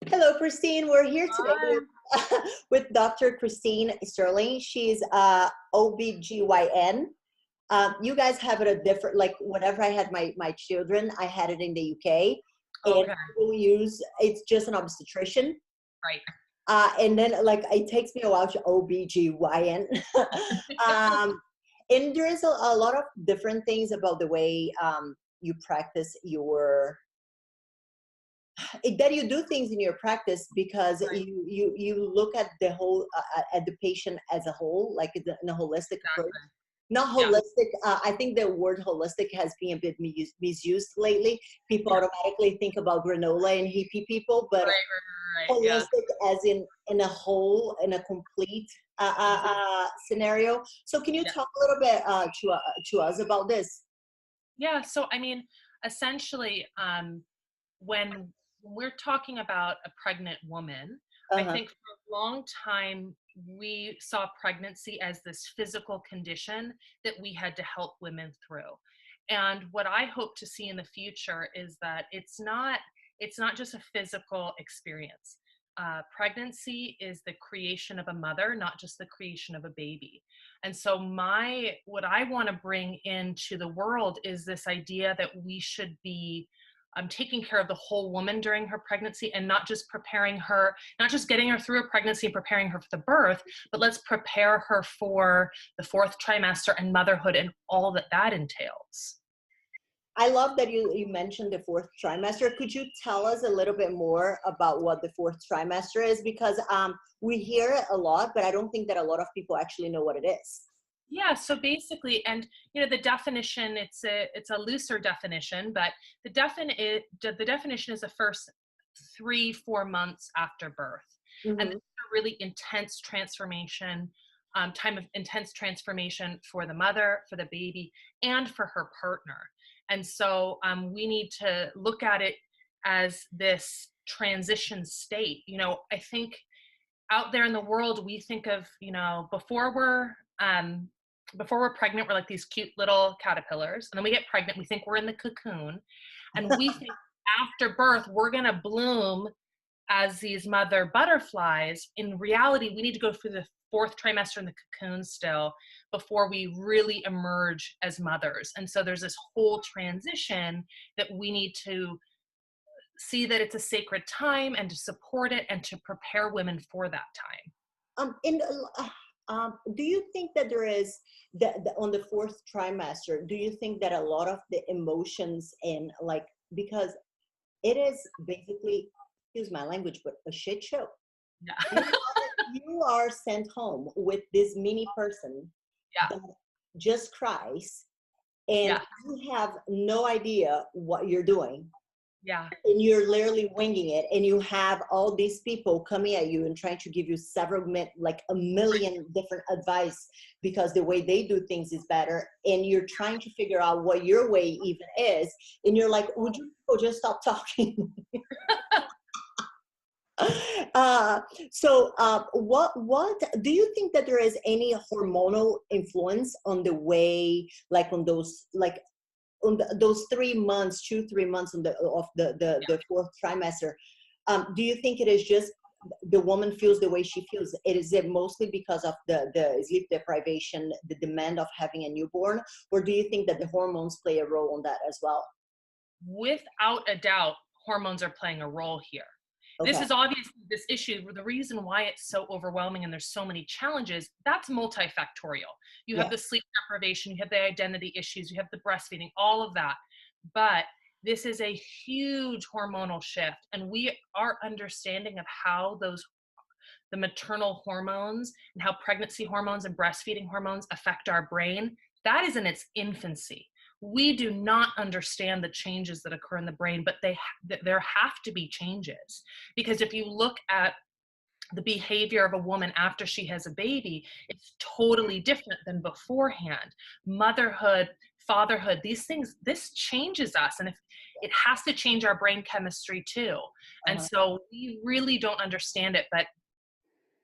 Hello, Christine. We're here today Hi. with Dr. Christine Sterling. She's OBGYN. You guys have it a different, like whenever I had my children, I had it in the UK. And Okay, we use, it's just an obstetrician. right. And then like it takes me a while to OBGYN. um, and there is a lot of different things about the way you practice your that you do things in your practice because Right, you look at the whole at the patient as a whole, like in a holistic approach. exactly. Not Yeah, holistic. I think the word holistic has been a bit misused lately. People yeah. automatically think about granola and hippie people, but Right. Yeah, holistic as in a whole, in a complete exactly. scenario. So can you Yeah. talk a little bit to us about this? Yeah, so I mean, essentially, when we're talking about a pregnant woman, I Uh-huh. think for a long time we saw pregnancy as this physical condition that we had to help women through. And what I hope to see in the future is that it's not just a physical experience. Pregnancy is the creation of a mother, not just the creation of a baby. And so my what I want to bring into the world is this idea that we should be taking care of the whole woman during her pregnancy, and not just preparing her, not just getting her through a pregnancy and preparing her for the birth, but let's prepare her for the fourth trimester and motherhood and all that that entails. I love that you mentioned the fourth trimester. Could you tell us a little bit more about what the fourth trimester is? Because we hear it a lot, but I don't think that a lot of people actually know what it is. Yeah, so basically, and the definition, it's a looser definition, but the definition is the first 3-4 months after birth. And this is Hmm. a really intense transformation, time of intense transformation for the mother, for the baby, and for her partner. And so we need to look at it as this transition state. I think out there in the world, we think of, before we're pregnant, we're like these cute little caterpillars. And then we get pregnant, we think we're in the cocoon. And we think after birth, we're going to bloom as these mother butterflies. In reality, we need to go through the fourth trimester in the cocoon still before we really emerge as mothers. And so there's this whole transition that we need to see that it's a sacred time and to support it and to prepare women for that time. Do you think that there is on the fourth trimester? Do you think that a lot of the emotions and like because it is basically, excuse my language, but a shit show. Yeah. You are sent home with this mini person Yeah. that just cries and Yeah. you have no idea what you're doing Yeah. and you're literally winging it and you have all these people coming at you and trying to give you like a million different advice because the way they do things is better and you're trying to figure out what your way even is and you're like, would you people just stop talking? uh, what do you think that there is any hormonal influence on the way, like on those, like on those 3 months, 2, 3 months on the fourth trimester? Do you think it is just the woman feels the way she feels? Is it mostly because of the sleep deprivation, the demand of having a newborn, or do you think that the hormones play a role on that as well? Without a doubt, hormones are playing a role here. This Okay. is obviously this issue. The reason why it's so overwhelming and there's so many challenges, that's multifactorial. You have Yeah. the sleep deprivation, you have the identity issues, you have the breastfeeding, all of that. But this is a huge hormonal shift, and our understanding of how the maternal hormones and how pregnancy hormones and breastfeeding hormones affect our brain, that is in its infancy. We do not understand the changes that occur in the brain, but there have to be changes, because if you look at the behavior of a woman after she has a baby, it's totally different than beforehand. Motherhood, fatherhood, these things, this changes us. And if it has to change our brain chemistry too. And Uh-huh. so we really don't understand it, but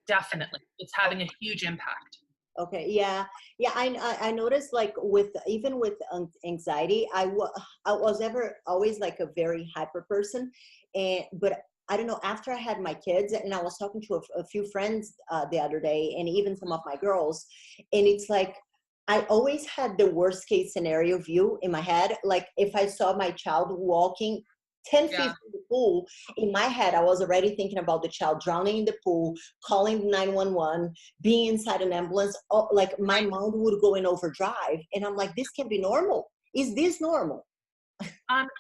definitely it's having a huge impact. Okay, yeah, yeah. I noticed like with even with anxiety, I was ever always like a very hyper person, and but I don't know, after I had my kids, and I was talking to a few friends the other day, and even some of my girls, and it's like, I always had the worst case scenario view in my head. Like if I saw my child walking 10 feet Yeah. from the pool, in my head, I was already thinking about the child drowning in the pool, calling 911, being inside an ambulance. Oh, like my Right. mind would go in overdrive. And I'm like, this can be normal. Is this normal?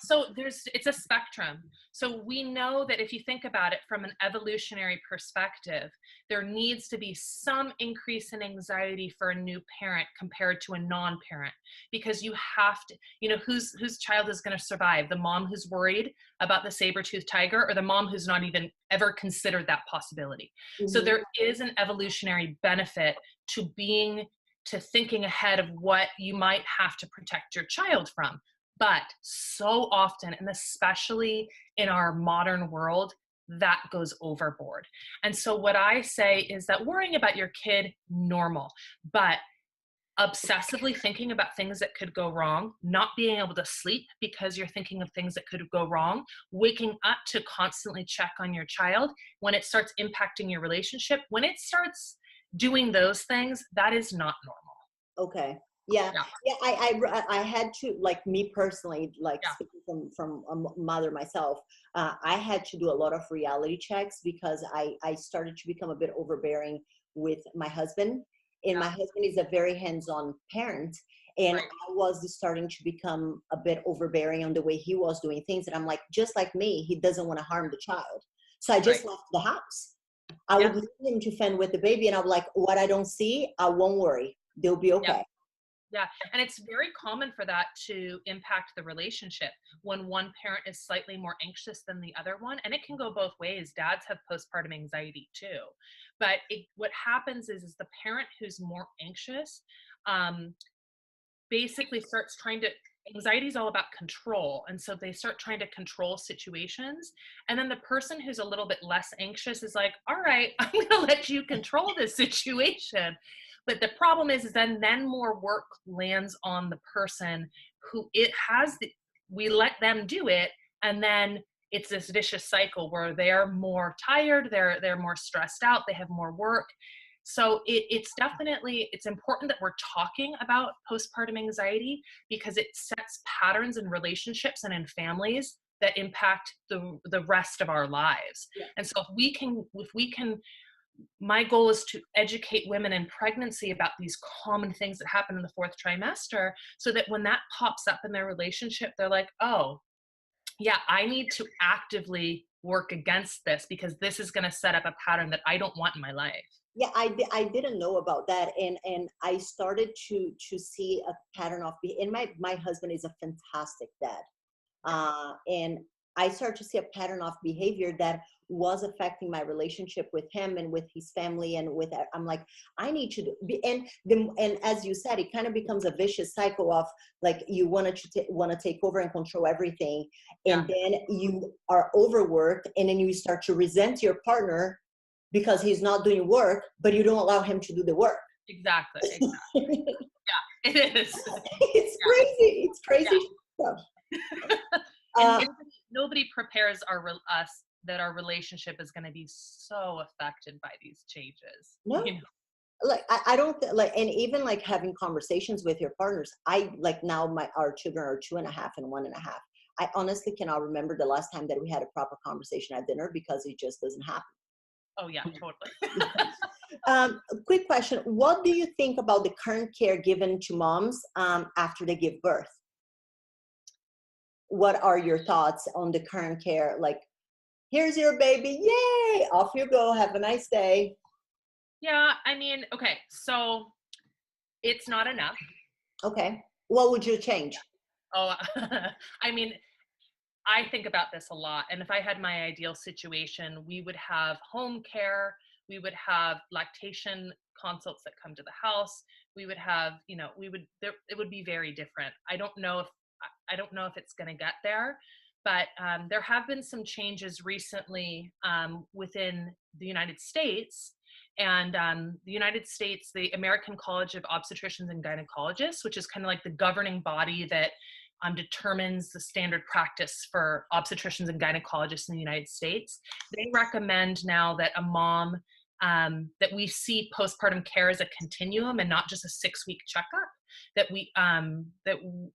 So it's a spectrum. So we know that if you think about it from an evolutionary perspective, there needs to be some increase in anxiety for a new parent compared to a non-parent, because you have to, whose child is going to survive? The mom who's worried about the saber-toothed tiger, or the mom who's not even ever considered that possibility? So Mhm. there is an evolutionary benefit to thinking ahead of what you might have to protect your child from. But so often, and especially in our modern world, that goes overboard. And so what I say is that worrying about your kid, normal, but obsessively thinking about things that could go wrong, not being able to sleep because you're thinking of things that could go wrong, waking up to constantly check on your child, when it starts impacting your relationship, when it starts doing those things, that is not normal. Okay. Yeah. Yeah, Yeah. I had to, like, me personally, like yeah, speaking from a mother myself, I had to do a lot of reality checks because I started to become a bit overbearing with my husband. And my yeah, husband is a very hands-on parent. And right, I was starting to become a bit overbearing on the way he was doing things. And I'm like, just like me, he doesn't want to harm the child. So I right. just left the house. I Yeah. would leave him to fend with the baby. And I'm like, what I don't see, I won't worry. They'll be Yeah. okay. Yeah. And it's very common for that to impact the relationship when one parent is slightly more anxious than the other one. And it can go both ways. Dads have postpartum anxiety too. But what happens is the parent who's more anxious um, basically starts trying to, anxiety is all about control. And so they start trying to control situations. And then the person who's a little bit less anxious is like, all right, I'm going to let you control this situation. But the problem is then more work lands on the person who we let them do it. And then it's this vicious cycle where they're more tired, they're more stressed out, they have more work. So it's important that we're talking about postpartum anxiety, because it sets patterns in relationships and in families that impact the rest of our lives. Yeah. And so if we can, my goal is to educate women in pregnancy about these common things that happen in the fourth trimester, so that when that pops up in their relationship, they're like, oh, yeah, I need to actively work against this, because this is going to set up a pattern that I don't want in my life. Yeah, I didn't know about that, and I started to see a pattern of and my husband is a fantastic dad, and I started to see a pattern of behavior that was affecting my relationship with him and with his family and with. I'm like, I need to be, and as you said, it kind of becomes a vicious cycle of, like, you want to take over and control everything, Yeah, and then you are overworked, and then you start to resent your partner because he's not doing work, but you don't allow him to do the work. exactly. It's Yeah, it is. crazy. It's Yeah, crazy stuff. yeah. And Uh, nobody prepares us that our relationship is going to be so affected by these changes. no, like I don't like, and even like having conversations with your partners. I like now our children are 2.5 and 1.5. I honestly cannot remember the last time that we had a proper conversation at dinner because it just doesn't happen. Oh yeah, totally. Quick question: what do you think about the current care given to moms after they give birth? What are your thoughts on the current care? Like, here's your baby, yay! Off you go. Have a nice day. Yeah, I mean, okay, so it's not enough. Okay. What would you change? Oh, I mean, I think about this a lot. And if I had my ideal situation, we would have home care, we would have lactation consults that come to the house. We would have, it would be very different. I don't know if it's going to get there, but there have been some changes recently within the United States. And the United States, the American College of Obstetricians and Gynecologists, which is kind of like the governing body that determines the standard practice for obstetricians and gynecologists in the United States. They recommend now that a mom, that we see postpartum care as a continuum and not just a 6-week checkup, that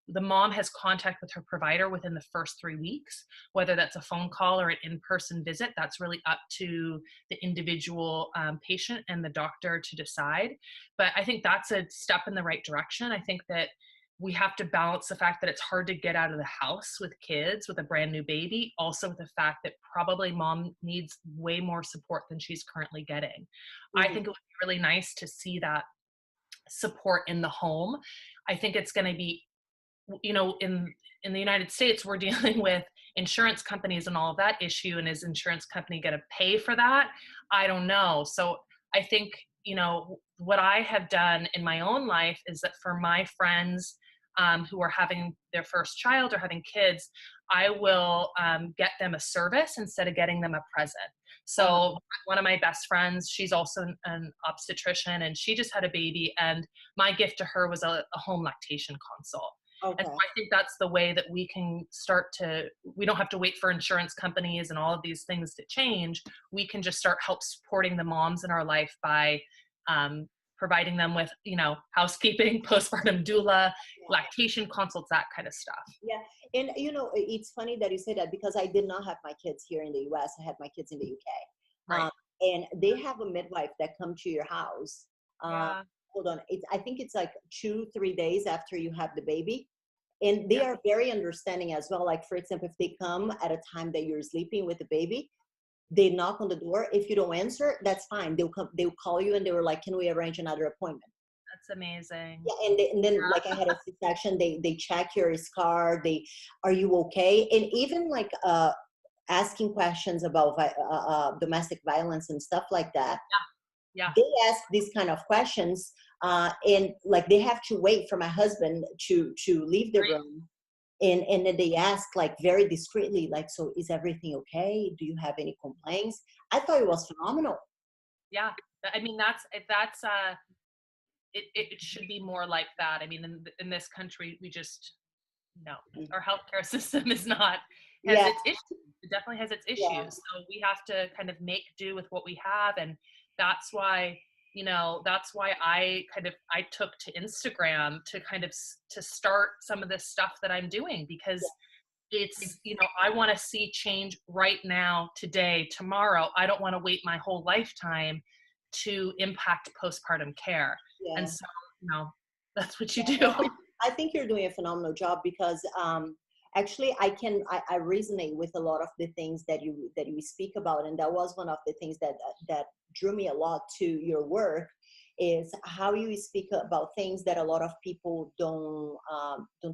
the mom has contact with her provider within the first 3 weeks, whether that's a phone call or an in-person visit. That's really up to the individual patient and the doctor to decide. But I think that's a step in the right direction. I think that we have to balance the fact that it's hard to get out of the house with kids, with a brand new baby, also with the fact that probably mom needs way more support than she's currently getting. Mm-hmm. I think it would be really nice to see that support in the home. I think it's going to be, in the United States, we're dealing with insurance companies and all of that issue. And is insurance company going to pay for that? I don't know. So I think, what I have done in my own life is that for my friends who are having their first child or having kids, I will get them a service instead of getting them a present. So one of my best friends, she's also an obstetrician, and she just had a baby, and my gift to her was a home lactation consult. Okay. And so I think that's the way that we can we don't have to wait for insurance companies and all of these things to change. We can just start supporting the moms in our life by providing them with, housekeeping, postpartum doula, lactation consults, that kind of stuff. Yeah. And, it's funny that you say that, because I did not have my kids here in the US. I had my kids in the UK. Right. And they have a midwife that come to your house. Hold on. I think it's like 2-3 days after you have the baby. And they are very understanding as well. Like, for example, if they come at a time that you're sleeping with the baby, they knock on the door. If you don't answer, that's fine. They'll call you, and they were like, can we arrange another appointment? That's amazing. Yeah. And then like I had a C-section, they check your scar. Are you okay? And even like asking questions about domestic violence and stuff like that. Yeah. They ask these kind of questions, and like they have to wait for my husband to leave the room, and then they ask like very discreetly, like, so is everything okay? Do you have any complaints? I thought it was phenomenal. Yeah, I mean it should be more like that. I mean, in this country, we just our healthcare system is not has its issues. It definitely has its issues. Yeah. So we have to kind of make do with what we have, and that's why I took to Instagram to start some of this stuff that I'm doing, because it's, I want to see change right now, today, tomorrow. I don't want to wait my whole lifetime to impact postpartum care. Yeah. And so, that's what you do. I think you're doing a phenomenal job, because actually I resonate with a lot of the things that you speak about. And that was one of the things that drew me a lot to your work, is how you speak about things that a lot of people don't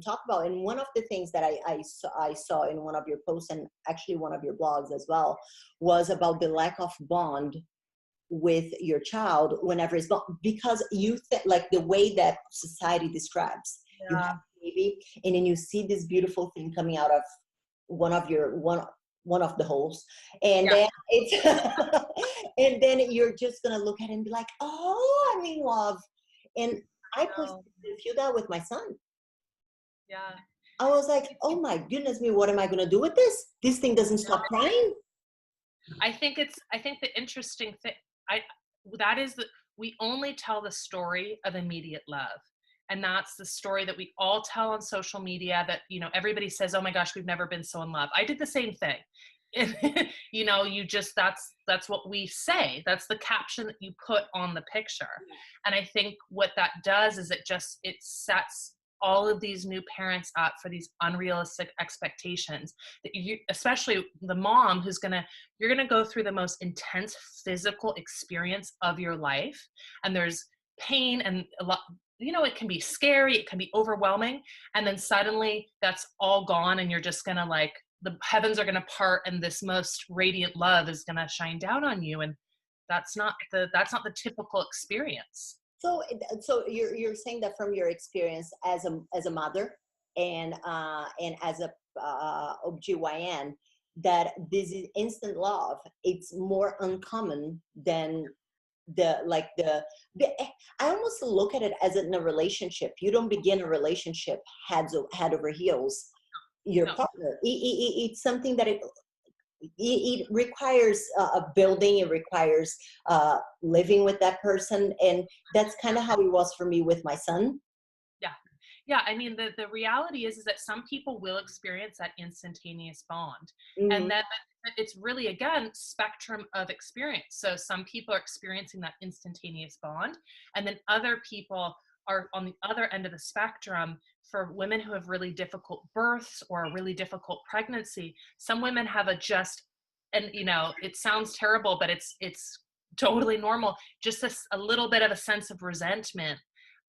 talk about. And one of the things that I saw in one of your posts, and actually one of your blogs as well, was about the lack of bond with your child whenever it's born, because like the way that society describes, you have a baby, and then you see this beautiful thing coming out of one of the holes, and then it's and then you're just gonna look at it and be like, oh, I'm in love. And I personally feel that with my son. Yeah. I was like, oh my goodness me, what am I gonna do with this? This thing doesn't stop crying. I think the interesting thing, we only tell the story of immediate love. And that's the story that we all tell on social media, that, everybody says, oh my gosh, we've never been so in love. I did the same thing. That's what we say. That's the caption that you put on the picture. And I think what that does is it sets all of these new parents up for these unrealistic expectations, that especially the mom you're going to go through the most intense physical experience of your life. And there's pain and a lot, it can be scary, it can be overwhelming. And then suddenly that's all gone, and you're just going to the heavens are going to part, and this most radiant love is going to shine down on you. And that's not the typical experience. So you're saying that from your experience as a mother and as a OBGYN, that this is instant love. It's more uncommon than the I almost look at it as in a relationship. You don't begin a relationship head over heels. Your No. partner, it's something that it requires a building. It requires living with that person, and that's kind of how it was for me with my son. Yeah. Yeah. I mean, the reality is that some people will experience that instantaneous bond. And Hmm. then it's really, again, spectrum of experience. So some people are experiencing that instantaneous bond. And then other people are on the other end of the spectrum. For women who have really difficult births or a really difficult pregnancy, some women have a just, and it sounds terrible, but it's totally normal. Just a little bit of a sense of resentment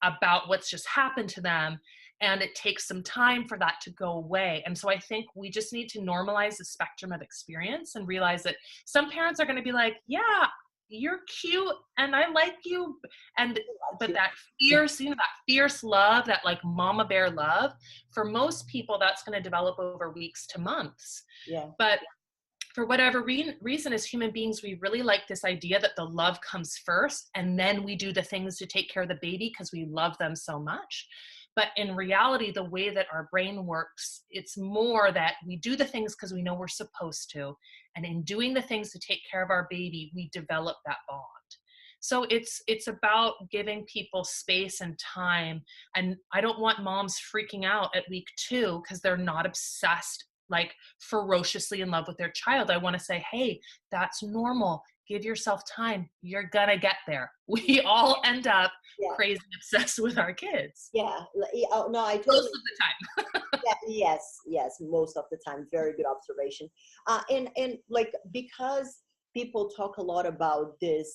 about what's just happened to them, and it takes some time for that to go away. And so I think we just need to normalize the spectrum of experience and realize that some parents are going to be like, yeah, you're cute and I like you, and but that fierce love, that like mama bear love, for most people that's going to develop over weeks to months. Yeah. But for whatever reason, as human beings, we really like this idea that the love comes first and then we do the things to take care of the baby because we love them so much. But in reality, the way that our brain works, it's more that we do the things because we know we're supposed to. And in doing the things to take care of our baby, we develop that bond. So it's about giving people space and time. And I don't want moms freaking out at week 2 because they're not obsessed, like ferociously in love with their child. I want to say, hey, that's normal. Give yourself time. You're gonna get there. We all end up Yeah. crazy obsessed with our kids. Yeah. Oh, no, I Most totally. of the time. Yeah, yes, most of the time. Very good observation. And like, because people talk a lot about this,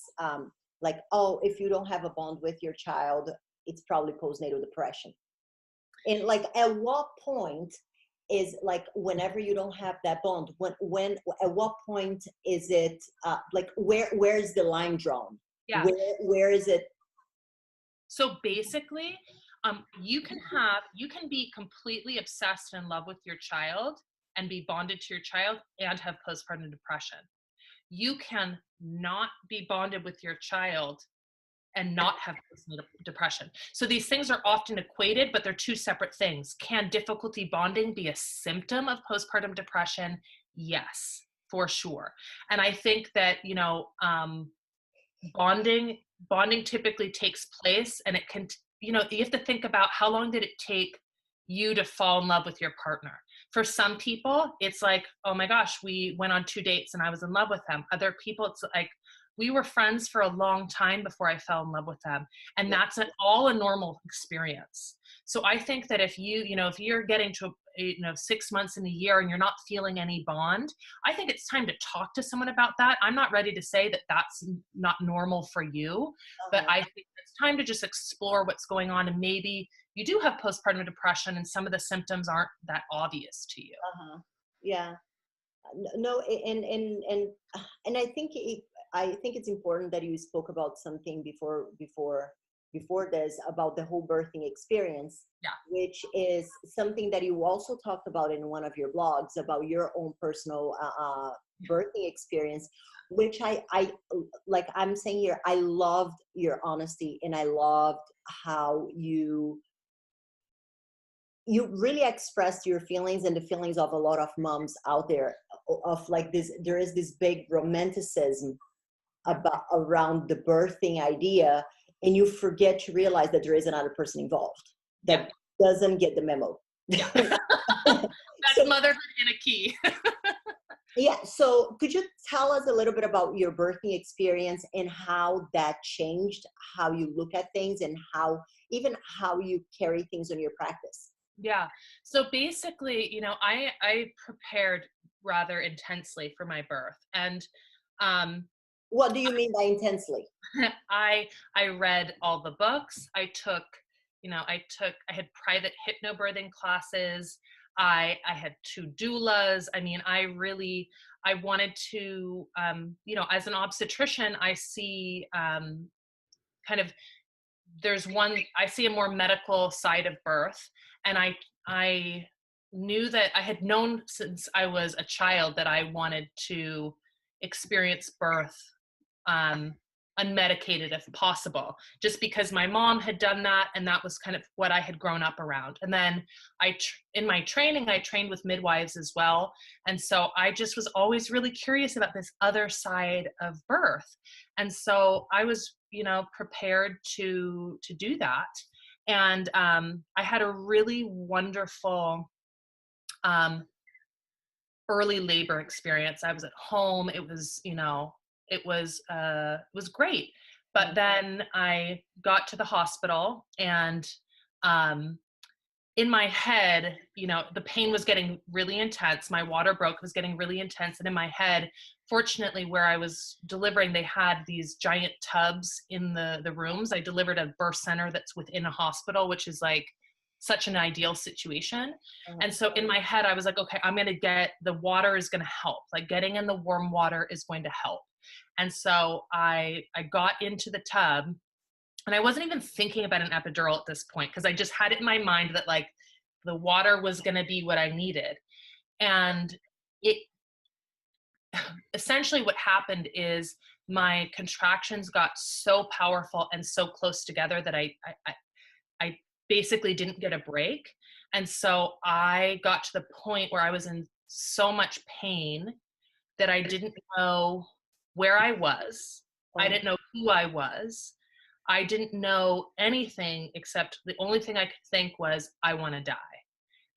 like, oh, if you don't have a bond with your child, it's probably postnatal depression. And like, at what point is, like, whenever you don't have that bond, when at what point is it, like, where is the line drawn? Yeah. Where is it? So basically, you can be completely obsessed in love with your child and be bonded to your child and have postpartum depression. You can not be bonded with your child and not have postpartum depression. So these things are often equated, but they're two separate things. Can difficulty bonding be a symptom of postpartum depression? Yes, for sure. And I think that, bonding typically takes place, and it can, you have to think about how long did it take you to fall in love with your partner. For some people it's like, oh my gosh, we went on 2 dates and I was in love with them. Other people it's like, we were friends for a long time before I fell in love with them. And that's all a normal experience. So I think that if if you're getting to 6 months in a year and you're not feeling any bond, I think it's time to talk to someone about that. I'm not ready to say that that's not normal for you, but Uh-huh. I think it's time to just explore what's going on. And maybe you do have postpartum depression and some of the symptoms aren't that obvious to you. Uh-huh. Yeah. No, and I think it's important that you spoke about something before this, about the whole birthing experience, Yeah. which is something that you also talked about in one of your blogs about your own personal birthing experience, which I like I'm saying here, I loved your honesty, and I loved how you really expressed your feelings and the feelings of a lot of moms out there, of like this, there is this big romanticism about around the birthing idea, and you forget to realize that there is another person involved Yeah. that doesn't get the memo. Yeah. That's So motherhood in a key. yeah, so could you tell us a little bit about your birthing experience and how that changed how you look at things, and how you carry things in your practice? Yeah. So basically, I prepared rather intensely for my birth. And um, What do you mean by intensely? I read all the books. I had private hypnobirthing classes. I had 2 doulas. I mean, I wanted to, as an obstetrician, I see kind of, I see a more medical side of birth. And I knew that I had known since I was a child that I wanted to experience birth, um, unmedicated if possible, just because my mom had done that and that was kind of what I had grown up around. And then in my training, I trained with midwives as well. And so I just was always really curious about this other side of birth. And so I was, prepared to do that. And I had a really wonderful early labor experience. I was at home. It was, it was great. But then I got to the hospital, and in my head, the pain was getting really intense. My water broke, was getting really intense. And in my head, fortunately, where I was delivering, they had these giant tubs in the rooms. I delivered a birth center that's within a hospital, which is like such an ideal situation. And so in my head, I was like, okay, the water is going to help. Like getting in the warm water is going to help. And so I got into the tub, and I wasn't even thinking about an epidural at this point, because I just had it in my mind that like the water was going to be what I needed. And it essentially what happened is my contractions got so powerful and so close together that I basically didn't get a break. And so I got to the point where I was in so much pain that I didn't know where I was. I didn't know who I was. I didn't know anything, except the only thing I could think was, I want to die.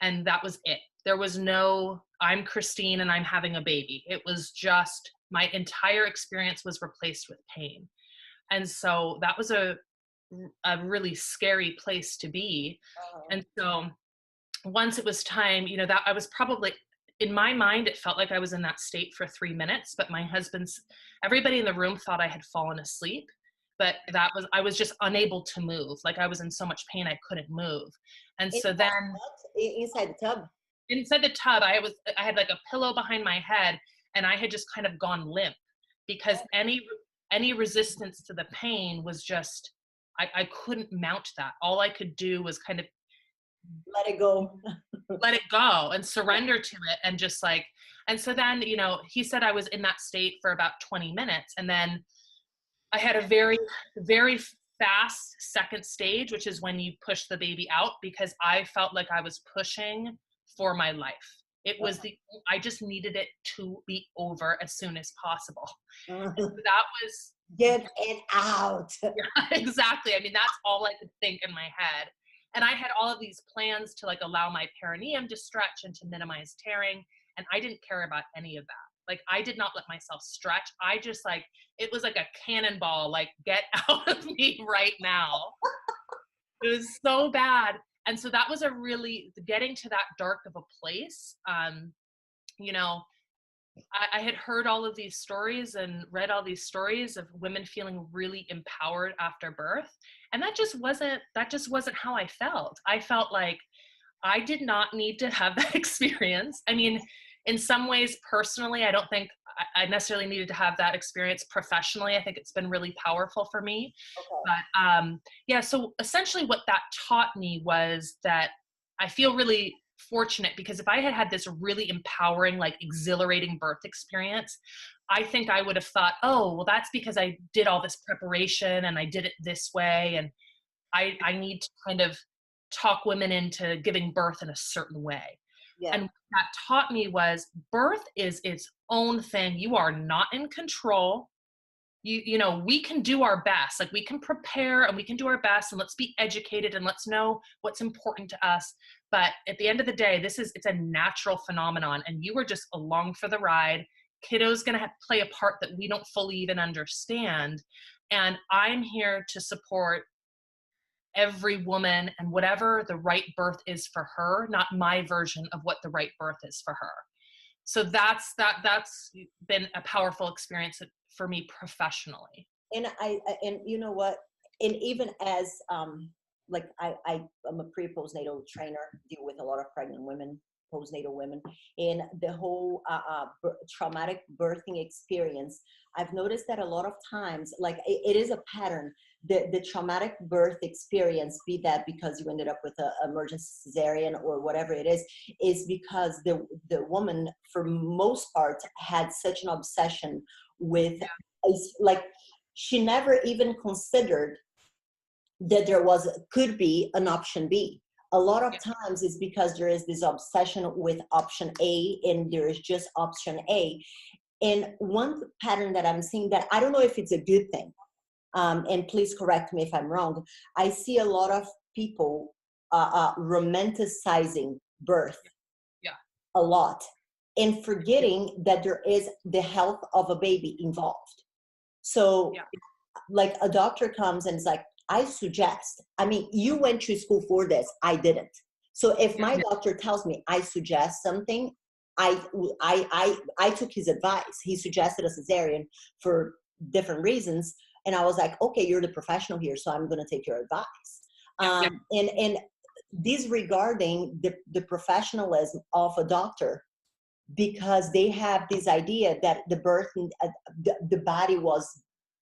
And that was it. There was no, I'm Christine and I'm having a baby. It was just, my entire experience was replaced with pain. And so that was a really scary place to be. And so once it was time, that I was probably, in my mind, it felt like I was in that state for 3 minutes, but everybody in the room thought I had fallen asleep. But I was just unable to move. Like I was in so much pain, I couldn't move. And so then inside the tub, I had like a pillow behind my head, and I had just kind of gone limp, because any resistance to the pain was just, I couldn't mount that. All I could do was kind of let it go and surrender to it. And just like, and so then, he said I was in that state for about 20 minutes. And then I had a very, very fast second stage, which is when you push the baby out, because I felt like I was pushing for my life. It was I just needed it to be over as soon as possible. And so that was, get it out. Yeah, exactly. I mean, that's all I could think in my head. And I had all of these plans to like allow my perineum to stretch and to minimize tearing. And I didn't care about any of that. Like I did not let myself stretch. I just like, it was like a cannonball, like get out of me right now. It was so bad. And so that was getting to that dark of a place. I had heard all of these stories and read all these stories of women feeling really empowered after birth. And that just wasn't how I felt. I felt like I did not need to have that experience. I mean, in some ways, personally, I don't think I necessarily needed to have that experience. Professionally, I think it's been really powerful for me. Okay. But so essentially what that taught me was that I feel really fortunate, because if I had had this really empowering, like exhilarating birth experience, I think I would have thought, oh, well, that's because I did all this preparation and I did it this way. And I need to kind of talk women into giving birth in a certain way. Yeah. And what that taught me was birth is its own thing. You are not in control. We can do our best. Like we can prepare and we can do our best, and let's be educated and let's know what's important to us. But at the end of the day, it's a natural phenomenon, and you are just along for the ride. Kiddo's going to play a part that we don't fully even understand. And I'm here to support every woman and whatever the right birth is for her, not my version of what the right birth is for her. So that's been a powerful experience for me professionally. And and you know what, and even as like I'm a postnatal trainer, deal with a lot of pregnant women, postnatal women, and the whole traumatic birthing experience. I've noticed that a lot of times, like it is a pattern. The traumatic birth experience, be that because you ended up with an emergency cesarean or whatever it is because the woman, for most part, had such an obsession with, like, she never even considered that could be an option B. A lot of times it's because there is this obsession with option A, and there is just option A. And one pattern that I'm seeing, that I don't know if it's a good thing, and please correct me if I'm wrong, I see a lot of people romanticizing birth a lot, and forgetting that there is the health of a baby involved. So like a doctor comes and is like, I suggest, I mean, you went to school for this, I didn't. So if my doctor tells me I suggest something, I took his advice. He suggested a cesarean for different reasons. And I was like, okay, you're the professional here, so I'm going to take your advice. And disregarding the professionalism of a doctor, because they have this idea that the birth, the body was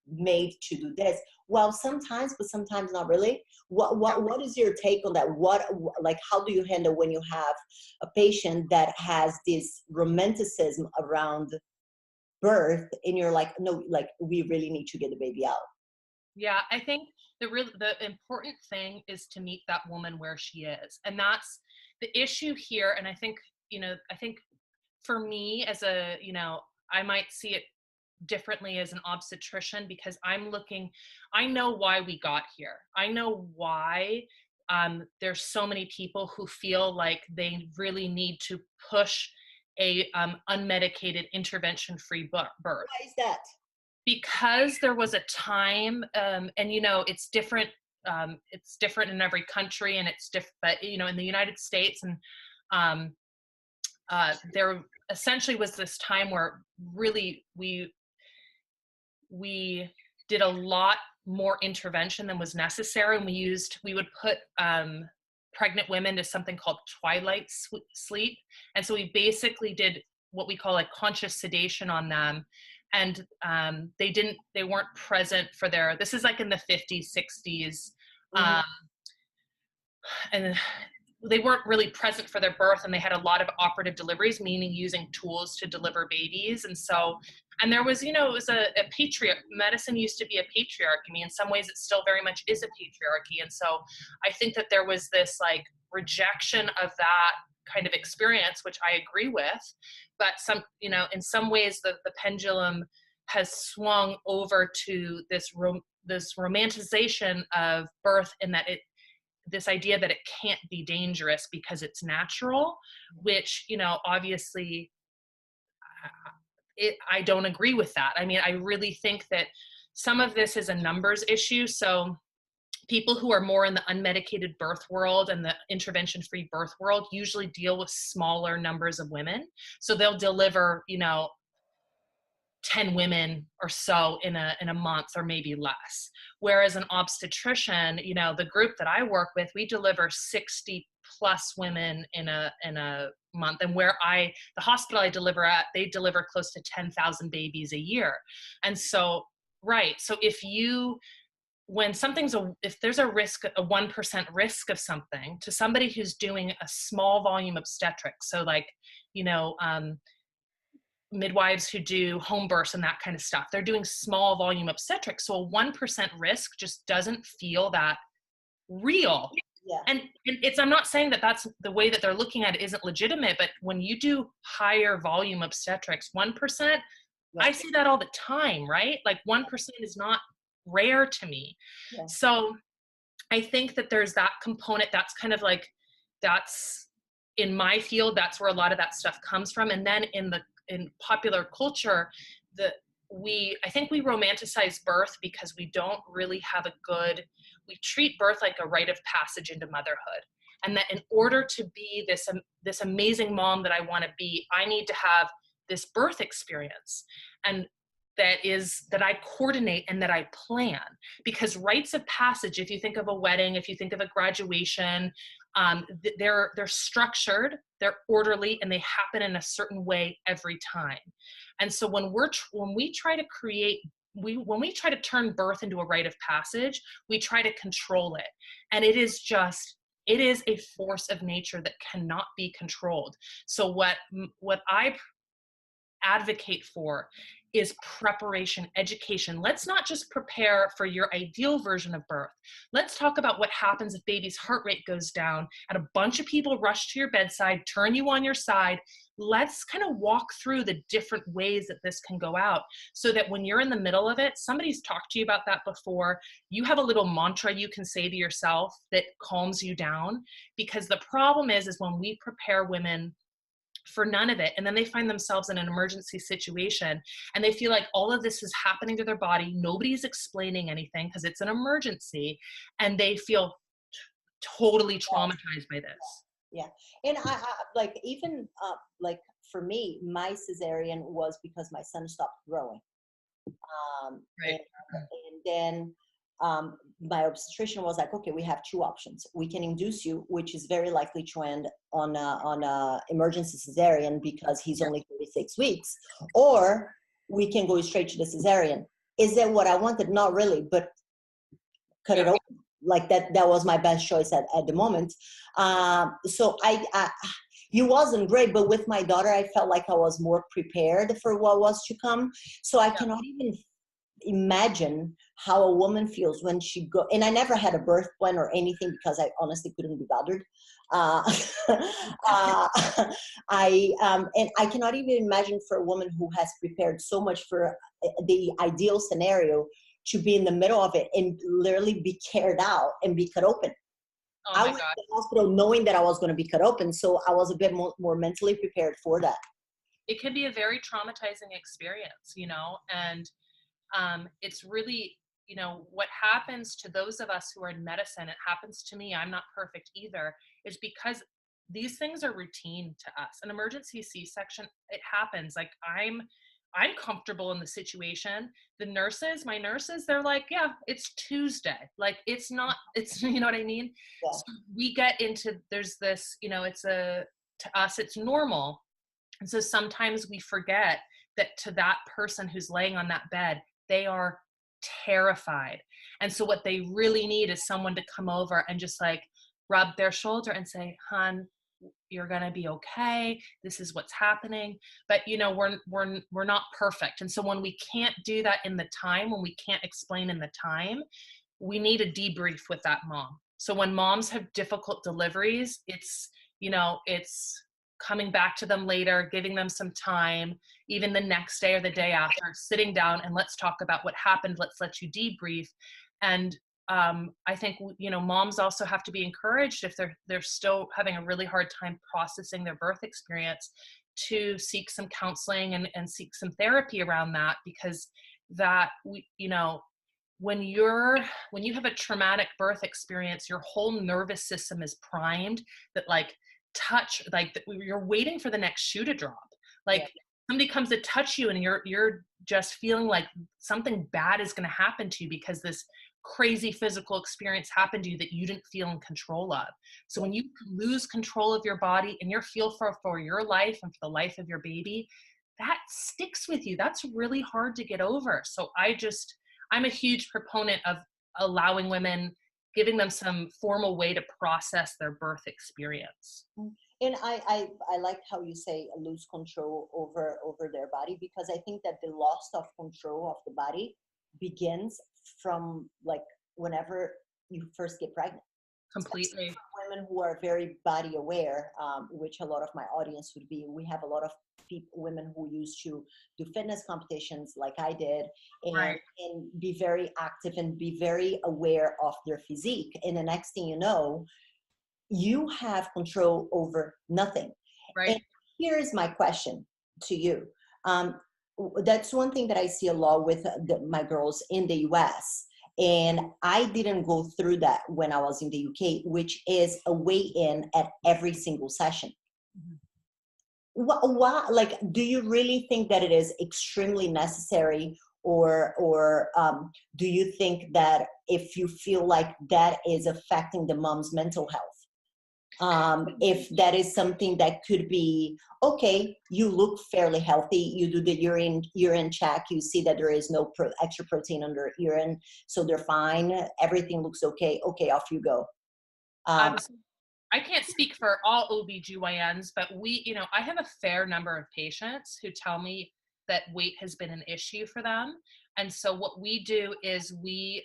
made to do this. Well, sometimes, but sometimes not really. What is your take on that? Like, how do you handle when you have a patient that has this romanticism around birth, and you're like, no, like, we really need to get the baby out? Yeah, I think the important thing is to meet that woman where she is. And that's the issue here. And I think, I think for me as a, I might see it differently as an obstetrician, because I know why we got here. I know why there's so many people who feel like they really need to push a unmedicated intervention-free birth. Why is that? Because there was a time, and it's different. It's different in every country, and it's different. But in the United States, and there essentially was this time where really we did a lot more intervention than was necessary, and we would put pregnant women to something called twilight sleep, and so we basically did what we call like conscious sedation on them. And they weren't present for this is like in the 50s, 60s. And they weren't really present for their birth, and they had a lot of operative deliveries, meaning using tools to deliver babies. And so, and there was, it was a medicine used to be a patriarchy. I mean, in some ways it still very much is a patriarchy. And so I think that there was this like rejection of that kind of experience, which I agree with, but in some ways the pendulum has swung over to this romanticization of birth, and that this idea that it can't be dangerous because it's natural, which, obviously I don't agree with that. I mean, I really think that some of this is a numbers issue. So people who are more in the unmedicated birth world and the intervention-free birth world usually deal with smaller numbers of women. So they'll deliver, 10 women or so in a month, or maybe less. Whereas an obstetrician, the group that I work with, we deliver 60 plus women in a month. And the hospital I deliver at, they deliver close to 10,000 babies a year. And so, right. So if there's a risk, a 1% risk of something to somebody who's doing a small volume obstetrics, so like, midwives who do home births and that kind of stuff, they're doing small volume obstetrics. So a 1% risk just doesn't feel that real. Yeah. And I'm not saying that that's the way that they're looking at it isn't legitimate, but when you do higher volume obstetrics, 1%, I see that all the time, right? Like 1% is not rare to me. So I think that there's that component. That's kind of like, that's in my field, that's where a lot of that stuff comes from. And then in popular culture, I think we romanticize birth because we don't really have we treat birth like a rite of passage into motherhood. And that in order to be this amazing mom that I want to be, I need to have this birth experience. And that I coordinate and that I plan, because rites of passage, if you think of a wedding, if you think of a graduation, they're structured, they're orderly, and they happen in a certain way every time. And so when we try to turn birth into a rite of passage, we try to control it. And it is a force of nature that cannot be controlled. So what I advocate for is preparation, education. Let's not just prepare for your ideal version of birth. Let's talk about what happens if baby's heart rate goes down and a bunch of people rush to your bedside, turn you on your side. Let's kind of walk through the different ways that this can go out so that when you're in the middle of it, somebody's talked to you about that before. You have a little mantra you can say to yourself that calms you down. Because the problem is when we prepare women for none of it, and then they find themselves in an emergency situation and they feel like all of this is happening to their body, nobody's explaining anything because it's an emergency, and they feel totally traumatized by this. Yeah. And I like, even like for me, my cesarean was because my son stopped growing. Right. And then my obstetrician was like, okay, we have two options. We can induce you, which is very likely to end on a emergency cesarean because he's only 36 weeks, or we can go straight to the cesarean. Is that what I wanted? Not really, but cut it open. Like that was my best choice at the moment. So it wasn't great, but with my daughter, I felt like I was more prepared for what was to come. So I cannot even imagine how a woman feels when she go, and I never had a birth plan or anything because I honestly couldn't be bothered. And I cannot even imagine for a woman who has prepared so much for the ideal scenario to be in the middle of it and literally be carried out and be cut open. Oh I my went God. to the hospital knowing that I was going to be cut open, so I was a bit more mentally prepared for that. It can be a very traumatizing experience, and it's really, what happens to those of us who are in medicine, it happens to me, I'm not perfect either, is because these things are routine to us. An emergency C-section, it happens. Like I'm comfortable in the situation. My nurses, they're like, yeah, it's Tuesday. Like it's not, it's, you know what I mean? Yeah. So we get into, there's this, to us, it's normal. And so sometimes we forget that to that person who's laying on that bed, they are terrified. And so what they really need is someone to come over and just like rub their shoulder and say, "Hon, you're going to be okay. This is what's happening." But we're not perfect. And so when we can't do that in the time, when we can't explain in the time, we need a debrief with that mom. So when moms have difficult deliveries, it's coming back to them later, giving them some time, even the next day or the day after, sitting down and let's talk about what happened. Let's let you debrief. And I think, moms also have to be encouraged if they're still having a really hard time processing their birth experience to seek some counseling and seek some therapy around that, because when you have a traumatic birth experience, your whole nervous system is primed that you're waiting for the next shoe to drop. Like somebody comes to touch you and you're just feeling like something bad is going to happen to you because this crazy physical experience happened to you that you didn't feel in control of. So when you lose control of your body and your feel for your life and for the life of your baby, that sticks with you. That's really hard to get over. So I'm a huge proponent of allowing women, giving them some formal way to process their birth experience. And I like how you say lose control over their body, because I think that the loss of control of the body begins from like whenever you first get pregnant. Completely. Women who are very body aware, which a lot of my audience would be. We have a lot of women who used to do fitness competitions like I did, and be very active and be very aware of their physique. And the next thing you know, you have control over nothing. Right. And here's my question to you. That's one thing that I see a lot with my girls in the US. And I didn't go through that when I was in the UK, which is a weigh-in at every single session. Like, do you really think that it is extremely necessary, or do you think that if you feel like that is affecting the mom's mental health, if that is something that could be, okay, you look fairly healthy, you do the urine check, you see that there is no extra protein under urine, so they're fine, everything looks okay, off you go. I can't speak for all OBGYNs, but I have a fair number of patients who tell me that weight has been an issue for them. And so what we do is we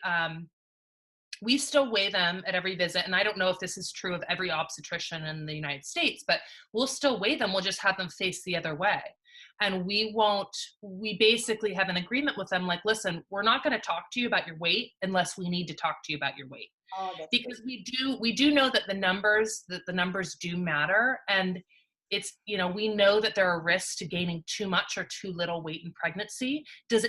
still weigh them at every visit. And I don't know if this is true of every obstetrician in the United States, but we'll still weigh them. We'll just have them face the other way. And we basically have an agreement with them like, listen, we're not going to talk to you about your weight unless we need to talk to you about your weight. Oh, that's great. Because we do know that the numbers do matter. And we know that there are risks to gaining too much or too little weight in pregnancy. Do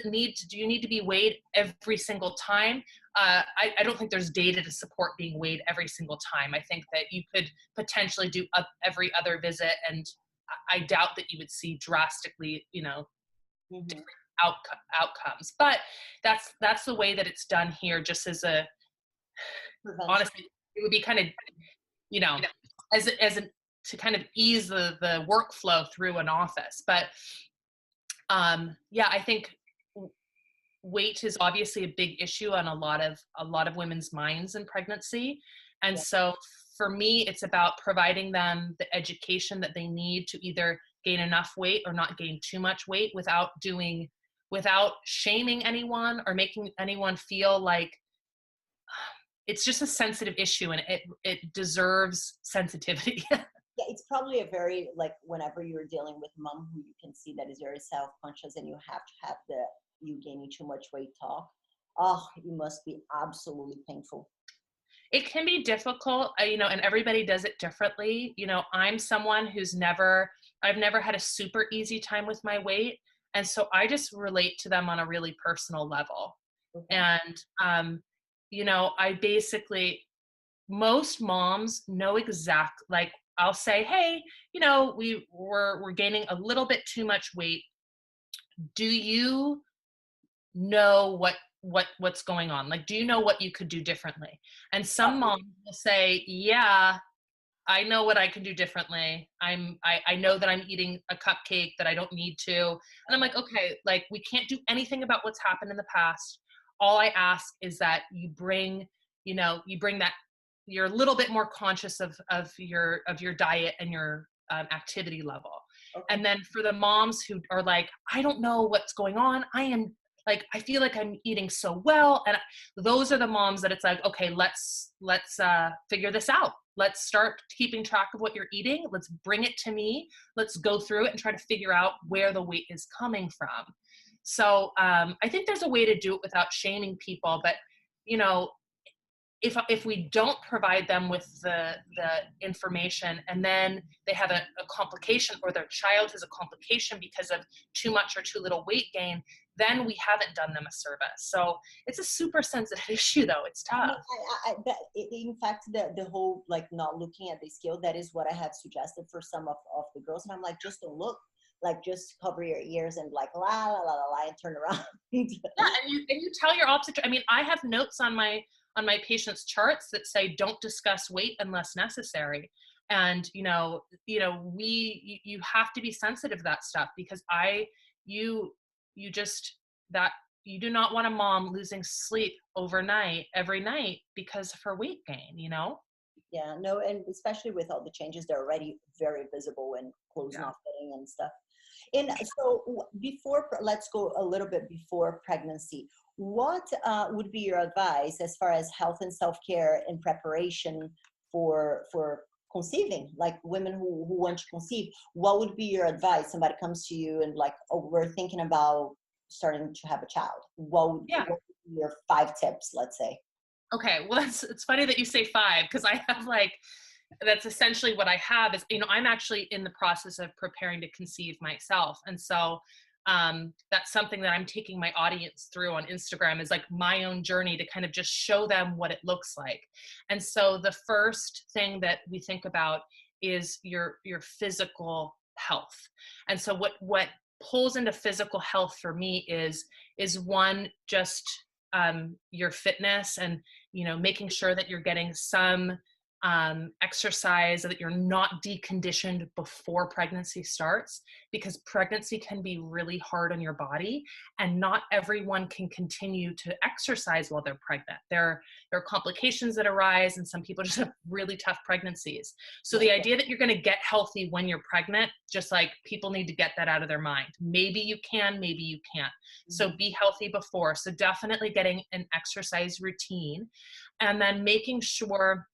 you need to be weighed every single time? I don't think there's data to support being weighed every single time. I think that you could potentially do every other visit, and I doubt that you would see drastically, Mm-hmm. outcomes. But that's the way that it's done here, just as a, Prevention. honestly, it would be kind of, as to kind of ease the workflow through an office. But I think weight is obviously a big issue on a lot of women's minds in pregnancy. And so for me, it's about providing them the education that they need to either gain enough weight or not gain too much weight without shaming anyone or making anyone feel like it's just a sensitive issue, and it deserves sensitivity. Yeah, it's probably a very, like, whenever you're dealing with mom who you can see that is very self-conscious, and you have to have the you gaining too much weight talk. Oh, it must be absolutely painful. It can be difficult, and everybody does it differently. I'm someone I've never had a super easy time with my weight. And so I just relate to them on a really personal level. Okay. And, I basically, most moms know like, I'll say, hey, we're gaining a little bit too much weight. Do you know what's going on? Like, do you know what you could do differently? And some moms will say, yeah, I know what I can do differently. I know that I'm eating a cupcake that I don't need to. And I'm like, okay, like, we can't do anything about what's happened in the past. All I ask is that you bring that you're a little bit more conscious of your diet and your activity level. Okay. And then for the moms who are like, I don't know what's going on. I feel like I'm eating so well. And those are the moms that it's like, okay, let's figure this out. Let's start keeping track of what you're eating. Let's bring it to me. Let's go through it and try to figure out where the weight is coming from. So I think there's a way to do it without shaming people. But, if we don't provide them with the information, and then they have a complication, or their child has a complication because of too much or too little weight gain, then we haven't done them a service. So it's a super sensitive issue, though. It's tough. In fact, the whole, like, not looking at the scale, that is what I had suggested for some of the girls. And I'm like, just don't look. Like, just cover your ears and, like, la la la la la, and turn around. Yeah, and you tell your obstetrician. I mean, I have notes on my patients' charts that say don't discuss weight unless necessary. And you have to be sensitive to that stuff, because you do not want a mom losing sleep overnight every night because of her weight gain. Yeah, no, and especially with all the changes, they're already very visible, and clothes not fitting and stuff. And so let's go a little bit before pregnancy. What would be your advice as far as health and self-care in preparation for conceiving, like women who want to conceive? What would be your advice? Somebody comes to you and like, oh, we're thinking about starting to have a child. What would be your 5 tips, let's say? Okay, well, it's funny that you say 5, because I have that's essentially what I have is, I'm actually in the process of preparing to conceive myself. And so that's something that I'm taking my audience through on Instagram, is like my own journey to kind of just show them what it looks like. And so the first thing that we think about is your physical health. And so what pulls into physical health for me is one, just your fitness, and making sure that you're getting some exercise, so that you're not deconditioned before pregnancy starts, because pregnancy can be really hard on your body, and not everyone can continue to exercise while they're pregnant. There are complications that arise, and some people just have really tough pregnancies. So the idea that you're going to get healthy when you're pregnant, just like, people need to get that out of their mind. Maybe you can, maybe you can't. So be healthy before. So definitely getting an exercise routine, and then making sure,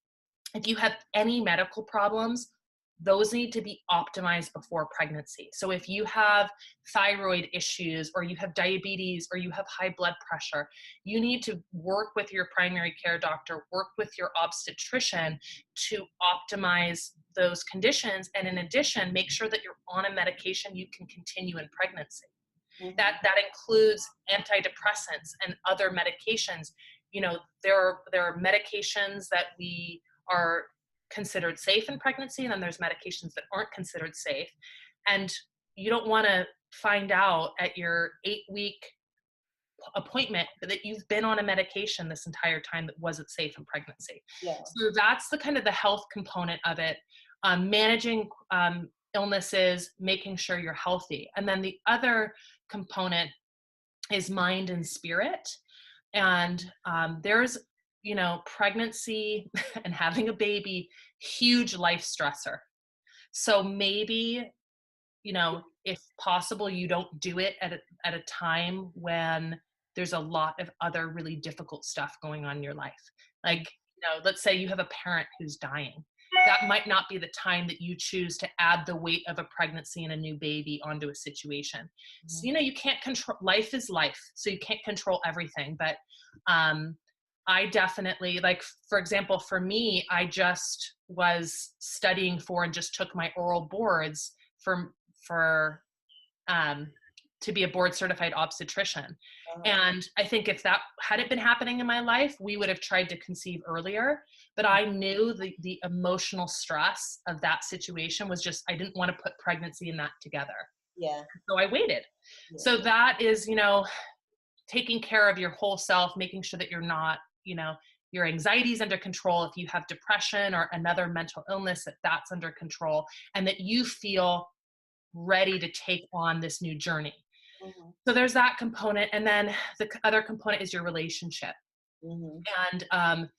if you have any medical problems, those need to be optimized before pregnancy. So if you have thyroid issues, or you have diabetes, or you have high blood pressure, you need to work with your primary care doctor, work with your obstetrician to optimize those conditions. And in addition, make sure that you're on a medication you can continue in pregnancy. That includes antidepressants and other medications. You know, there are medications that we are considered safe in pregnancy, and then there's medications that aren't considered safe. And you don't want to find out at your 8-week appointment that you've been on a medication this entire time that wasn't safe in pregnancy. Yeah. So that's the kind of the health component of it. Managing illnesses, making sure you're healthy. And then the other component is mind and spirit. And there's, pregnancy and having a baby, huge life stressor. So maybe, if possible, you don't do it at a time when there's a lot of other really difficult stuff going on in your life. Like, let's say you have a parent who's dying. That might not be the time that you choose to add the weight of a pregnancy and a new baby onto a situation. So, you can't control, life is life. So you can't control everything. But I definitely, like, for example, for me, I just was studying for and just took my oral boards for to be a board certified obstetrician. And I think if that had it been happening in my life, we would have tried to conceive earlier. But I knew the emotional stress of that situation was just, I didn't want to put pregnancy and that together. Yeah. So I waited. Yeah. So that is, taking care of your whole self, making sure that you're not, your anxiety is under control. If you have depression or another mental illness, that's under control, and that you feel ready to take on this new journey. So there's that component. And then the other component is your relationship. And,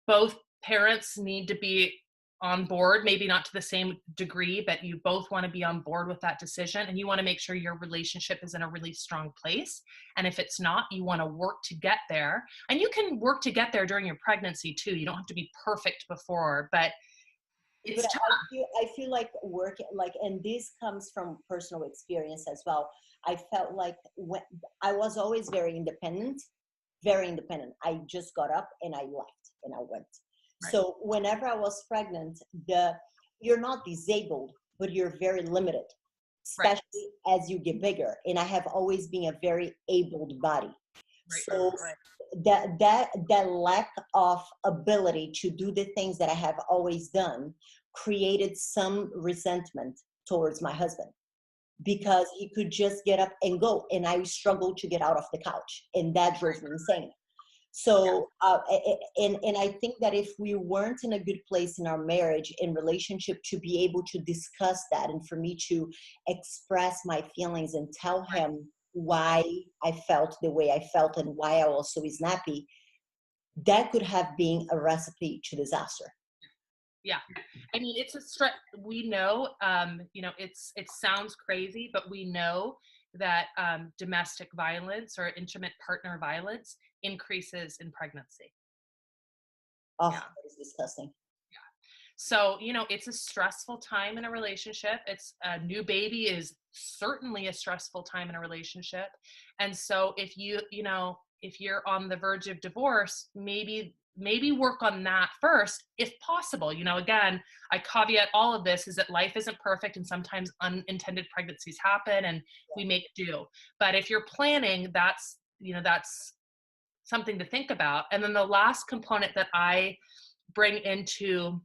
both parents need to be on board, maybe not to the same degree, but you both want to be on board with that decision. And you want to make sure your relationship is in a really strong place. And if it's not, you want to work to get there. And you can work to get there during your pregnancy too. You don't have to be perfect before, but it's tough. I feel like working, like, and this comes from personal experience as well. I felt like when I was always very independent. I just got up and I left and I went. Right. So whenever I was pregnant, you're not disabled, but you're very limited, especially as you get bigger. And I have always been a very abled body. So that lack of ability to do the things that I have always done created some resentment towards my husband, because he could just get up and go, and I struggled to get out of the couch, and that drove me insane. So and I think that if we weren't in a good place in our marriage and relationship to be able to discuss that, and for me to express my feelings and tell him why I felt the way I felt and why I was so snappy, that could have been a recipe to disaster. Yeah. I mean, it's a stress. We know, it sounds crazy, but we know that domestic violence or intimate partner violence increases in pregnancy. Oh, that is disgusting. So, it's a stressful time in a relationship. It's a new baby is certainly a stressful time in a relationship. And so if if you're on the verge of divorce, maybe work on that first, if possible. Again, I caveat all of this is that life isn't perfect, and sometimes unintended pregnancies happen, and we make do. But if you're planning, that's something to think about. And then the last component that I bring into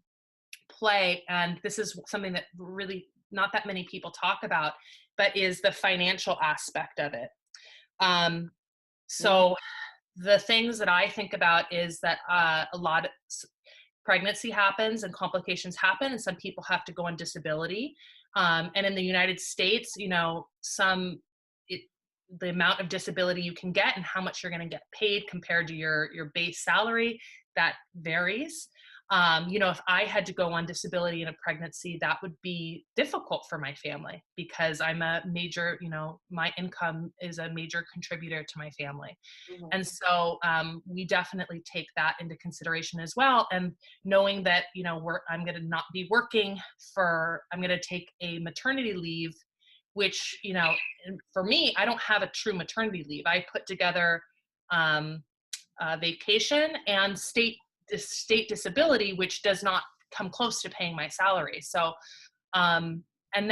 play, and this is something that really not that many people talk about, but is the financial aspect of it. So the things that I think about is that a lot of pregnancy happens and complications happen, and some people have to go on disability. And in the United States, you know, the amount of disability you can get and how much you're going to get paid compared to your base salary, that varies. You know, if I had to go on disability in a pregnancy, that would be difficult for my family because I'm a major, you know, my income is a major contributor to my family. Mhm. And so we definitely take that into consideration as well. And knowing that, you know, I'm going to not be working I'm going to take a maternity leave, which, you know, for me, I don't have a true maternity leave. I put together vacation and state disability, which does not come close to paying my salary. So, and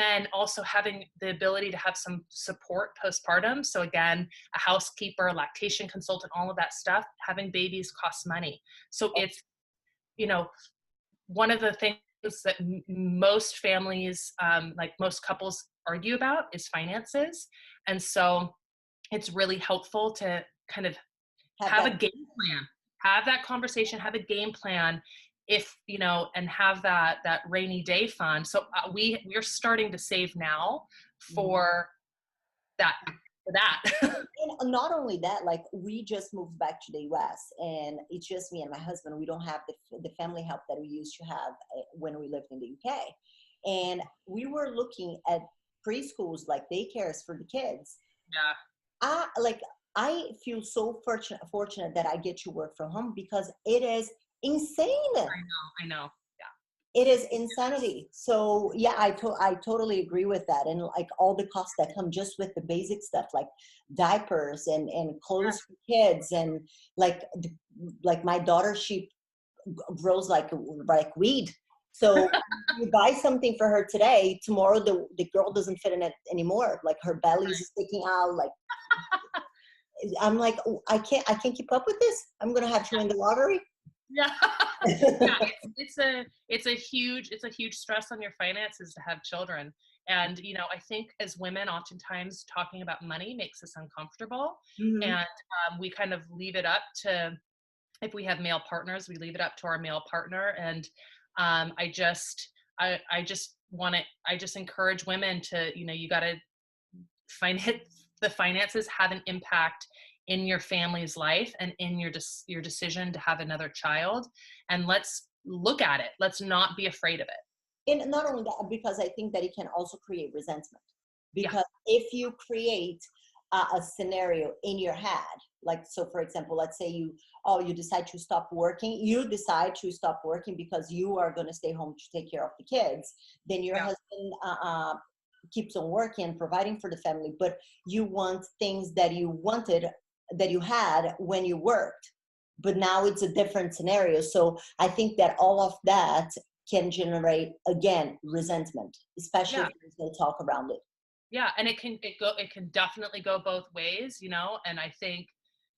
then also having the ability to have some support postpartum. So again, a housekeeper, a lactation consultant, all of that stuff, having babies costs money. So it's, you know, one of the things that most families, like most couples argue about is finances. And so it's really helpful to kind of Have have a that. game plan, have that conversation, have a game plan, if you know, and have that rainy day fund. So we're starting to save now Mhm. for that. And not only that, like we just moved back to the US and it's just me and my husband. We don't have the family help that we used to have when we lived in the UK. And we were looking at preschools, like daycares for the kids. Yeah, Like I feel so fortunate that I get to work from home because it is insane. I know. It is insanity. So yeah, I totally agree with that. And like all the costs that come just with the basic stuff like diapers and Yeah, clothes for kids and like like my daughter, she grows like weed. So you buy something for her today, tomorrow the girl doesn't fit in it anymore. Like her belly's sticking out. Like I'm like, "Oh, I can't keep up with this. I'm gonna have to win the lottery." yeah. Yeah, it's a huge stress on your finances to have children. And you know, I think as women, oftentimes talking about money makes us uncomfortable, Mhm. and we kind of leave it up to, if we have male partners, we leave it up to our male partner. And I just want to, I just encourage women to, you know, you got to the finances have an impact in your family's life and in your decision to have another child. And let's look at it. Let's not be afraid of it. And not only that, because I think that it can also create resentment. Yeah. Because if you create a scenario in your head, like, so for example, let's say you decide to stop working, you decide to stop working because you are going to stay home to take care of the kids, then your Yeah. husband keeps on working and providing for the family, but you want things that you wanted, that you had when you worked, but now it's a different scenario. So I think that all of that can generate again resentment, especially Yeah. if there's no talk around it. Yeah. And it can definitely go both ways, you know. And I think,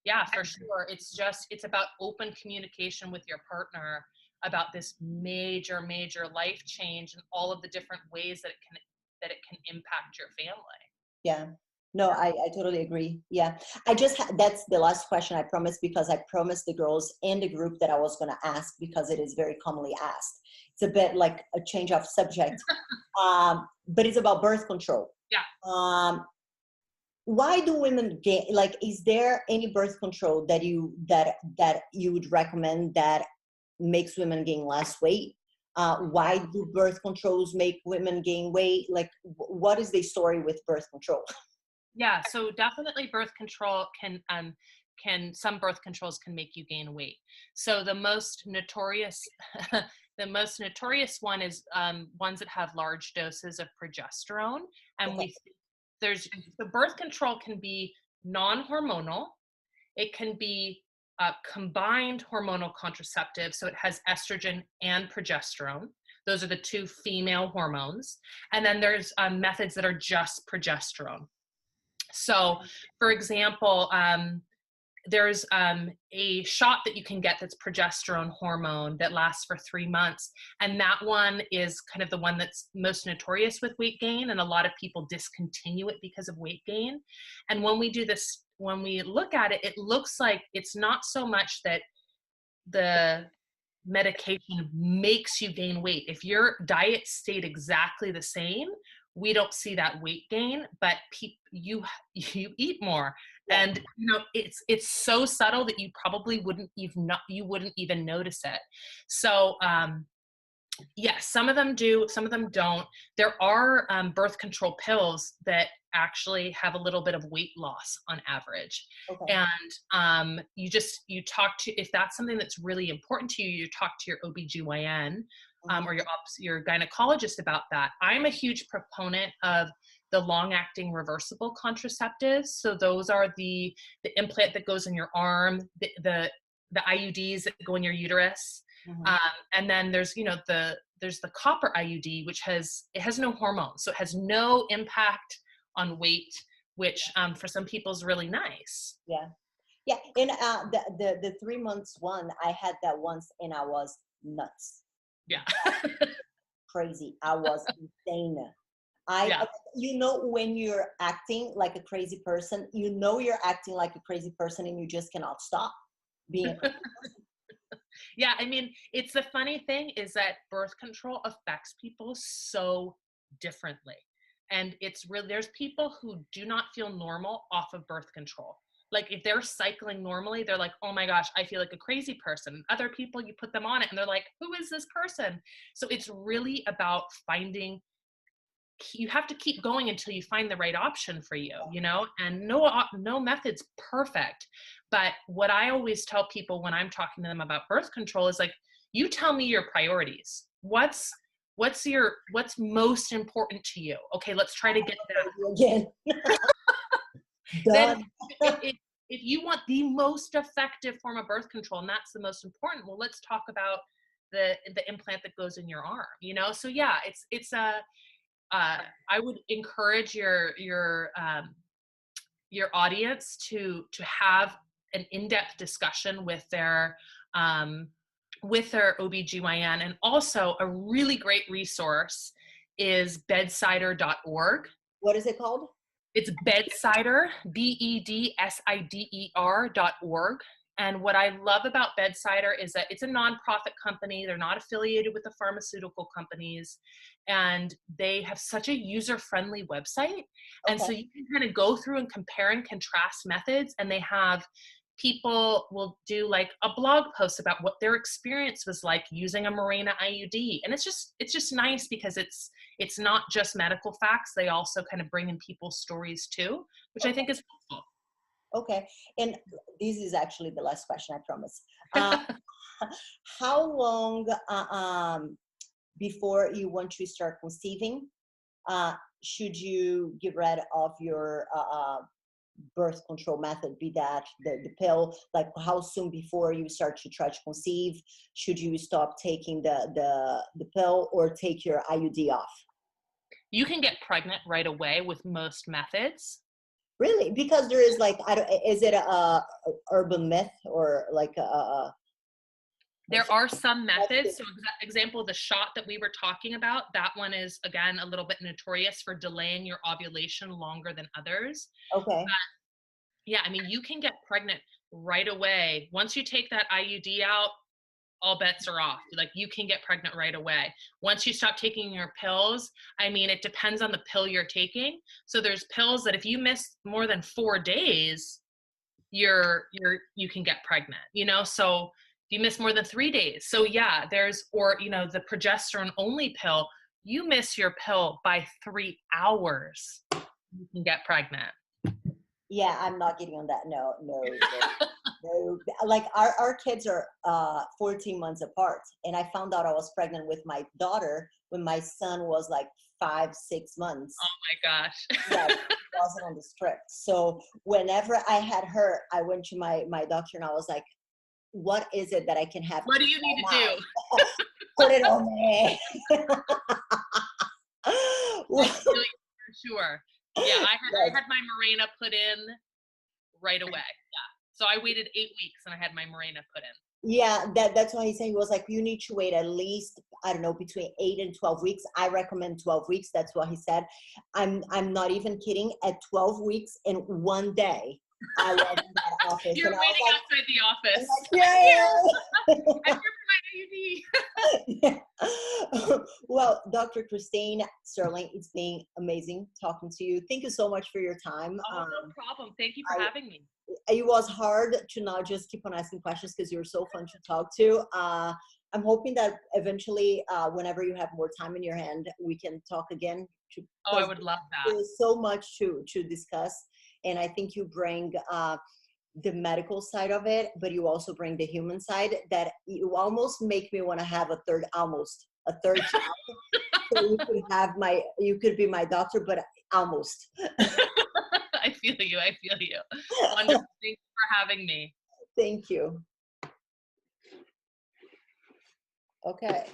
yeah, for sure, it's about open communication with your partner about this major life change and all of the different ways that it can impact your family. Yeah. No, I totally agree. Yeah. That's the last question I promised, because I promised the girls in the group that I was going to ask because it is very commonly asked. It's a bit like a change of subject, but it's about birth control. Yeah. Why do women gain, like, is there any birth control that you would recommend that makes women gain less weight? Why do birth controls make women gain weight? Like, what is the story with birth control? Yeah, so definitely birth control some birth controls can make you gain weight. So the most notorious the most notorious one is ones that have large doses of progesterone. And Okay. there's the birth control can be non-hormonal. It can be combined hormonal contraceptive, so it has estrogen and progesterone. Those are the two female hormones. And then there's methods that are just progesterone. So, for example, there's a shot that you can get that's progesterone hormone that lasts for 3 months. And that one is kind of the one that's most notorious with weight gain. And a lot of people discontinue it because of weight gain. And when we look at it, it looks like it's not so much that the medication makes you gain weight. If your diet stayed exactly the same, we don't see that weight gain, but you eat more. Yeah. And it's so subtle that you probably wouldn't even notice it. So yes, some of them do, some of them don't. There are birth control pills that actually have a little bit of weight loss on average. Okay. And you talk to, if that's something that's really important to you, you talk to your OBGYN or your gynecologist about that. I'm a huge proponent of the long-acting reversible contraceptives. So those are the implant that goes in your arm, the IUDs that go in your uterus. And then there's the copper IUD, which has no hormones, so it has no impact on weight, which for some people is really nice. Yeah. And the 3 months one, I had that once, and I was nuts. Yeah. Crazy. I was insane. When you're acting like a crazy person, you're acting like a crazy person, and you just cannot stop being a crazy person. Yeah, I mean, it's the funny thing is that birth control affects people so differently. And it's really, there's people who do not feel normal off of birth control. Like if they're cycling normally, they're like, oh my gosh, I feel like a crazy person. Other people, you put them on it and they're like, who is this person? So it's really about you have to keep going until you find the right option for you, and no method's perfect. But what I always tell people when I'm talking to them about birth control is like, you tell me your priorities. What's most important to you? Okay, let's try to get that again. Then if you want the most effective form of birth control, and that's the most important, well, let's talk about the implant that goes in your arm, So yeah, it's I would encourage your audience to have an in-depth discussion with their OBGYN. And also a really great resource is bedsider.org. What is it called? It's Bedsider, BEDSIDER.org. And what I love about Bedsider is that it's a nonprofit company. They're not affiliated with the pharmaceutical companies. And they have such a user-friendly website. And so you can kind of go through and compare and contrast methods. And they have people will do like a blog post about what their experience was like using a Mirena IUD. And it's just nice because it's not just medical facts. They also kind of bring in people's stories too, which I think is helpful. Okay. And this is actually the last question, I promise. How long before you want to start conceiving should you get rid of your birth control method, be that the pill? Like how soon before you start to try to conceive should you stop taking the pill or take your IUD off? You can get pregnant right away with most methods. Really? Because there is like, is it a urban myth or like there are some methods. So example, the shot that we were talking about, that one is again a little bit notorious for delaying your ovulation longer than others. Okay. But yeah, I mean, you can get pregnant right away. Once you take that IUD out, all bets are off. Like you can get pregnant right away. Once you stop taking your pills, I mean, it depends on the pill you're taking. So there's pills that if you miss more than 4 days, you can get pregnant, so if you miss more than 3 days. So yeah, the progesterone only pill, you miss your pill by 3 hours, you can get pregnant. Yeah, I'm not getting on that. No. Like our kids are 14 months apart, and I found out I was pregnant with my daughter when my son was like 5-6 months. Oh my gosh. Yeah, it wasn't on the script. So whenever I had her, I went to my doctor and I was like, what is it that I can have? What do you need to do? Put it on me. For sure. Yeah, I had my Mirena put in right away. Yeah. So I waited 8 weeks and I had my Mirena put in. Yeah, that's why he's saying. He was like, you need to wait at least, I don't know, between 8 and 12 weeks. I recommend 12 weeks. That's what he said. I'm not even kidding. At 12 weeks in 1 day, I was in that office. You're And I waiting was outside the like, office. I'm like, I'm here for my AUD. yeah. Well, Dr. Christine Sterling, it's been amazing talking to you. Thank you so much for your time. Oh, no problem. Thank you for having me. It was hard to not just keep on asking questions because you're so fun to talk to. I'm hoping that eventually, whenever you have more time in your hand, we can talk again. Oh, I would love that. There's so much to discuss, and I think you bring the medical side of it, but you also bring the human side that you almost make me want to have a third child. So you could be my doctor, but almost. I feel you. I feel you. Wonderful. Thank you for having me. Thank you. Okay.